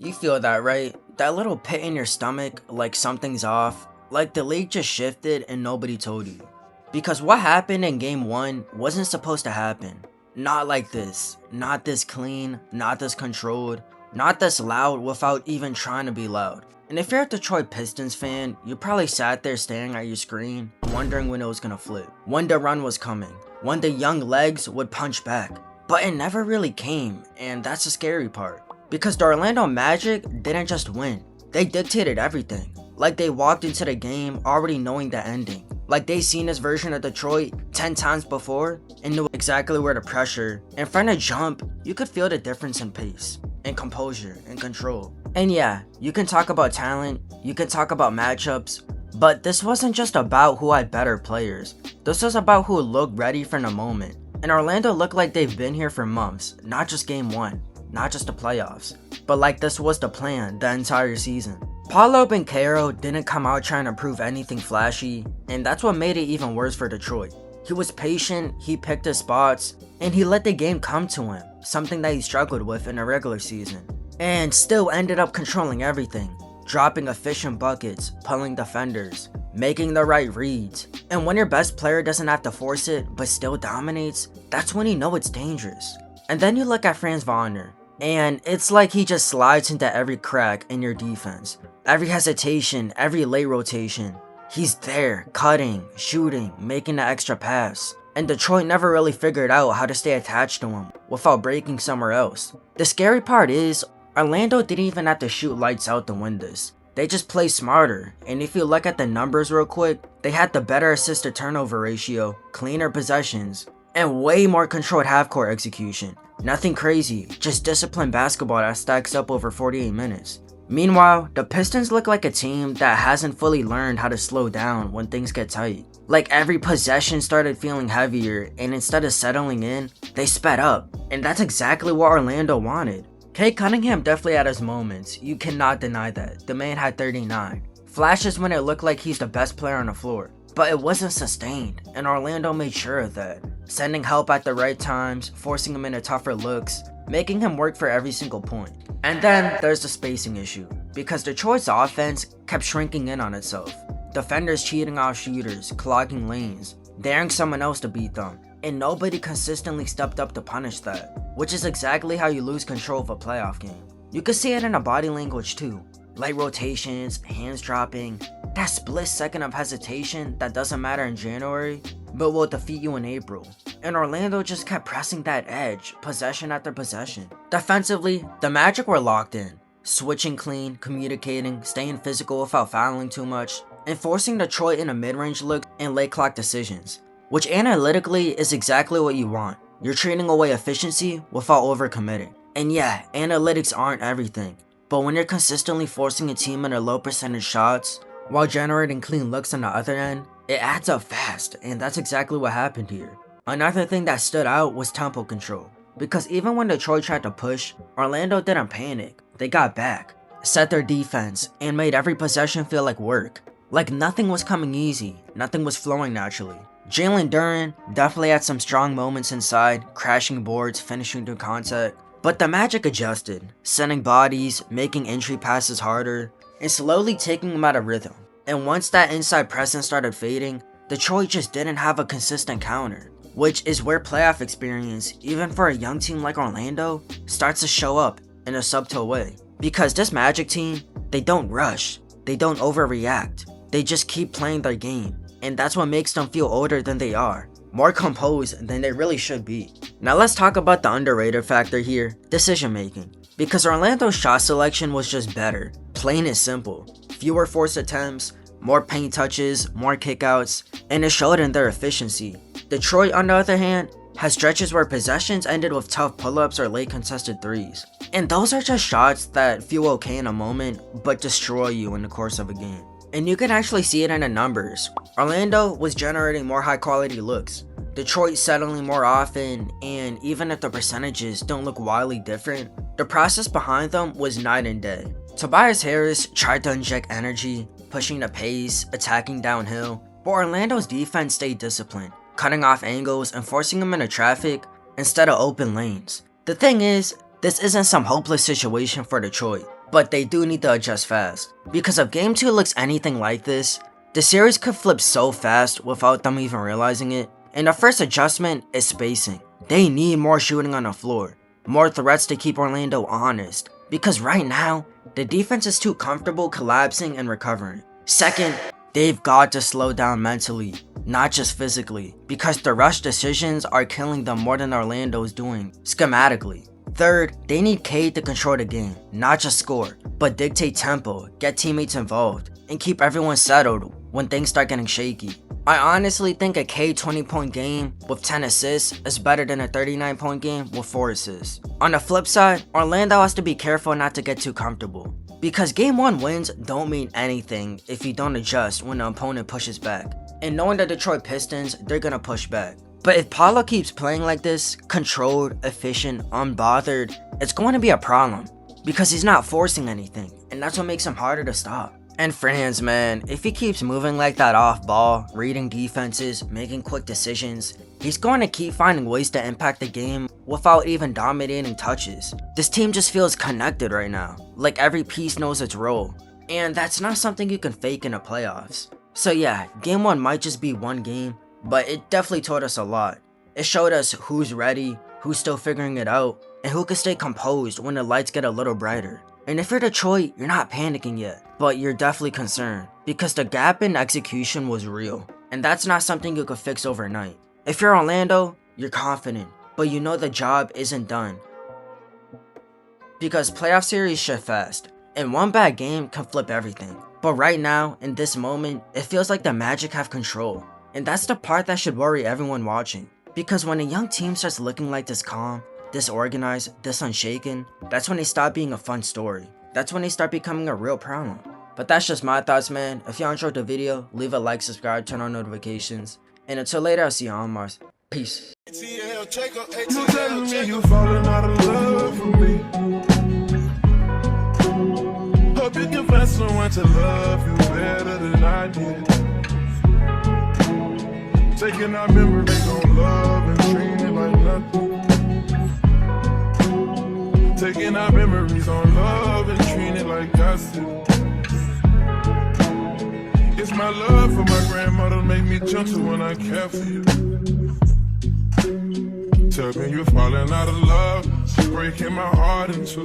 You feel that, right? That little pit in your stomach, like something's off, like the league just shifted and nobody told you. Because what happened in game 1 wasn't supposed to happen. Not like this. Not this clean, not this controlled, not this loud without even trying to be loud. And if you're a Detroit Pistons fan, you probably sat there staring at your screen, wondering when it was gonna flip, when the run was coming, when the young legs would punch back. But it never really came, and that's the scary part. Because the Orlando Magic didn't just win, they dictated everything. Like they walked into the game already knowing the ending. Like they seen this version of Detroit 10 times before and knew exactly where to pressure. And from the jump, you could feel the difference in pace, and composure, and control. And yeah, you can talk about talent, you can talk about matchups, but this wasn't just about who had better players. This was about who looked ready for the moment. And Orlando looked like they've been here for months, not just game 1. Not just the playoffs, but like this was the plan the entire season. Paolo Banchero didn't come out trying to prove anything flashy, and that's what made it even worse for Detroit. He was patient, he picked his spots, and he let the game come to him, something that he struggled with in the regular season. And still ended up controlling everything, dropping efficient buckets, pulling defenders, making the right reads. And when your best player doesn't have to force it, but still dominates, that's when you know it's dangerous. And then you look at Franz Wagner, and it's like he just slides into every crack in your defense. Every hesitation, every late rotation. He's there, cutting, shooting, making the extra pass. And Detroit never really figured out how to stay attached to him without breaking somewhere else. The scary part is, Orlando didn't even have to shoot lights out to win this. They just play smarter, and if you look at the numbers real quick, they had the better assist to turnover ratio, cleaner possessions, and way more controlled half-court execution. Nothing crazy, just disciplined basketball that stacks up over 48 minutes. Meanwhile, the Pistons look like a team that hasn't fully learned how to slow down when things get tight. Like every possession started feeling heavier, and instead of settling in, they sped up. And that's exactly what Orlando wanted. Kate Cunningham definitely had his moments, you cannot deny that. The man had 39. Flashes when it looked like he's the best player on the floor. But it wasn't sustained, and Orlando made sure of that. Sending help at the right times, forcing him into tougher looks, making him work for every single point. And then there's the spacing issue, because Detroit's offense kept shrinking in on itself. Defenders cheating off shooters, clogging lanes, daring someone else to beat them, and nobody consistently stepped up to punish that, which is exactly how you lose control of a playoff game. You could see it in the body language too. Light rotations, hands dropping, that split second of hesitation that doesn't matter in January, but will defeat you in April. And Orlando just kept pressing that edge, possession after possession. Defensively, the Magic were locked in, switching clean, communicating, staying physical without fouling too much, and forcing Detroit into mid-range looks and late clock decisions, which analytically is exactly what you want. You're trading away efficiency without overcommitting. And yeah, analytics aren't everything, but when you're consistently forcing a team into low percentage shots, while generating clean looks on the other end, it adds up fast, and that's exactly what happened here. Another thing that stood out was tempo control, because even when Detroit tried to push, Orlando didn't panic. They got back, set their defense, and made every possession feel like work. Like nothing was coming easy, nothing was flowing naturally. Jalen Duren definitely had some strong moments inside, crashing boards, finishing through contact, but the Magic adjusted, sending bodies, making entry passes harder, and slowly taking them out of rhythm. And once that inside presence started fading, Detroit just didn't have a consistent counter, which is where playoff experience, even for a young team like Orlando, starts to show up in a subtle way. Because this Magic team, they don't rush, they don't overreact, they just keep playing their game, and that's what makes them feel older than they are, more composed than they really should be. Now let's talk about the underrated factor here, decision making. Because Orlando's shot selection was just better, plain and simple. Fewer forced attempts, more paint touches, more kickouts, and it showed in their efficiency. Detroit, on the other hand, has stretches where possessions ended with tough pull-ups or late contested threes. And those are just shots that feel okay in a moment, but destroy you in the course of a game. And you can actually see it in the numbers. Orlando was generating more high quality looks, Detroit settling more often, and even if the percentages don't look wildly different, the process behind them was night and day. Tobias Harris tried to inject energy, pushing the pace, attacking downhill, but Orlando's defense stayed disciplined, cutting off angles and forcing them into traffic instead of open lanes. The thing is, this isn't some hopeless situation for Detroit. but they do need to adjust fast. Because if Game 2 looks anything like this, the series could flip so fast without them even realizing it. And the first adjustment is spacing. They need more shooting on the floor, more threats to keep Orlando honest, because right now, the defense is too comfortable collapsing and recovering. Second, they've got to slow down mentally, not just physically, because the rush decisions are killing them more than Orlando is doing schematically. Third, they need Cade to control the game, not just score, but dictate tempo, get teammates involved, and keep everyone settled when things start getting shaky. I honestly think a Cade 20-point game with 10 assists is better than a 39-point game with 4 assists. On the flip side, Orlando has to be careful not to get too comfortable, because Game 1 wins don't mean anything if you don't adjust when the opponent pushes back. And knowing the Detroit Pistons, they're gonna push back. But if Paolo keeps playing like this, controlled, efficient, unbothered, it's going to be a problem, because he's not forcing anything, and that's what makes him harder to stop. And Franz, man, if he keeps moving like that off ball, reading defenses, making quick decisions, he's going to keep finding ways to impact the game without even dominating touches. This team just feels connected right now, like every piece knows its role, and that's not something you can fake in the playoffs. So yeah, Game 1 might just be one game, but it definitely taught us a lot. It showed us who's ready, who's still figuring it out, and who can stay composed when the lights get a little brighter. And if you're Detroit, you're not panicking yet, but you're definitely concerned, because the gap in execution was real, and that's not something you could fix overnight. If you're Orlando, you're confident, but you know the job isn't done. Because playoff series shift fast, and one bad game can flip everything. But right now, in this moment, it feels like the Magic have control. And that's the part that should worry everyone watching. Because when a young team starts looking like this calm, this organized, this unshaken, that's when they stop being a fun story. That's when they start becoming a real problem. But that's just my thoughts, man. If y'all enjoyed the video, leave a like, subscribe, turn on notifications. And until later, I'll see you on Mars. Peace. You telling me you falling out of love with me. Hope you can find someone to love you better than I did. Taking our memories on love and treating it like nothing. Taking our memories on love and treating it like gossip. It's my love for my grandmother make me gentle when I care for you. Tell me you're falling out of love, she's breaking my heart in two.